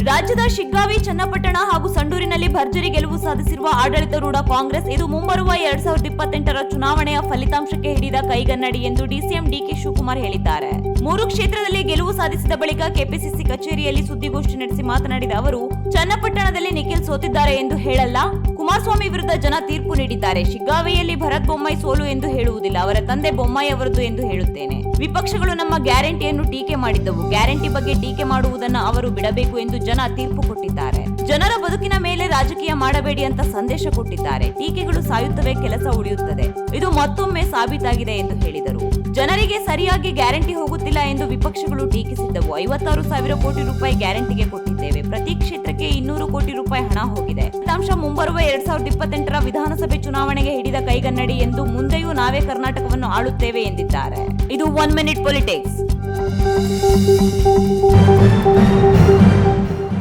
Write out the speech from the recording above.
ರಾಜ್ಯದ ಶಿಗ್ಗಾವಿ, ಚನ್ನಪಟ್ಟಣ ಹಾಗೂ ಸಂಡೂರಿನಲ್ಲಿ ಭರ್ಜರಿ ಗೆಲುವು ಸಾಧಿಸಿರುವ ಆಡಳಿತಾರೂಢ ಕಾಂಗ್ರೆಸ್ ಇದು ಮುಂಬರುವ 2028ರ ಚುನಾವಣೆಯ ಫಲಿತಾಂಶಕ್ಕೆ ಹಿಡಿದ ಕೈಗನ್ನಡಿ ಎಂದು ಡಿಸಿಎಂ ಡಿಕೆ ಶಿವಕುಮಾರ್ ಹೇಳಿದ್ದಾರೆ. 3 ಕ್ಷೇತ್ರದಲ್ಲಿ ಗೆಲುವು ಸಾಧಿಸಿದ ಬಳಿಕ ಕೆಪಿಸಿಸಿ ಕಚೇರಿಯಲ್ಲಿ ಸುದ್ದಿಗೋಷ್ಠಿ ನಡೆಸಿ ಮಾತನಾಡಿದ ಅವರು, ಚನ್ನಪಟ್ಟಣದಲ್ಲಿ ನಿಖಿಲ್ ಸೋತಿದ್ದಾರೆ ಎಂದು ಹೇಳಲ್ಲ, ಕುಮಾರಸ್ವಾಮಿ ವಿರುದ್ಧ ಜನ ತೀರ್ಪು ನೀಡಿದ್ದಾರೆ. ಶಿಗ್ಗಾವಿಯಲ್ಲಿ ಭರತ್ ಬೊಮ್ಮಾಯಿ ಸೋಲು ಎಂದು ಹೇಳುವುದಿಲ್ಲ, ಅವರ ತಂದೆ ಬೊಮ್ಮಾಯಿ ಅವರದ್ದು ಎಂದು ಹೇಳುತ್ತೇನೆ. ವಿಪಕ್ಷಗಳು ನಮ್ಮ ಗ್ಯಾರಂಟಿಯನ್ನು ಟೀಕೆ ಮಾಡಿದ್ದವು, ಗ್ಯಾರಂಟಿ ಬಗ್ಗೆ ಟೀಕೆ ಮಾಡುವುದನ್ನು ಅವರು ಬಿಡಬೇಕು ಎಂದು ಜನ ತೀರ್ಪು ಕೊಟ್ಟಿದ್ದಾರೆ. ಜನರ ಬದುಕಿನ ಮೇಲೆ ರಾಜಕೀಯ ಮಾಡಬೇಡಿ ಅಂತ ಸಂದೇಶ ಕೊಟ್ಟಿದ್ದಾರೆ. ಟೀಕೆಗಳು ಸಾಯುತ್ತವೆ, ಕೆಲಸ ಉಳಿಯುತ್ತದೆ. ಇದು ಮತ್ತೊಮ್ಮೆ ಸಾಬೀತಾಗಿದೆ ಎಂದು ಹೇಳಿದರು. ಜನರಿಗೆ ಸರಿಯಾಗಿ ಗ್ಯಾರಂಟಿ ಹೋಗುತ್ತಿಲ್ಲ ಎಂದು ವಿಪಕ್ಷಗಳು ಟೀಕಿಸಿದ್ದವು. 56,000 ಕೋಟಿ ರೂಪಾಯಿ ಗ್ಯಾರಂಟಿಗೆ ಕೊಟ್ಟಿದ್ದೇವೆ. ಪ್ರತಿ ಕ್ಷೇತ್ರಕ್ಕೆ 200 ಕೋಟಿ ರೂಪಾಯಿ ಹಣ ಹೋಗಿದೆ. ಫಲಿತಾಂಶ ಮುಂಬರುವ 2028ರ ವಿಧಾನಸಭೆ ಚುನಾವಣೆಗೆ ಹಿಡಿದ ಕೈಗನ್ನಡಿ ಎಂದು ಮುಂದೆಯೂ ನಾವೇ ಕರ್ನಾಟಕವನ್ನು ಆಳುತ್ತೇವೆ ಎಂದಿದ್ದಾರೆ. ಇದು 1 ಮಿನಿಟ್ ಪೊಲಿಟಿಕ್ಸ್.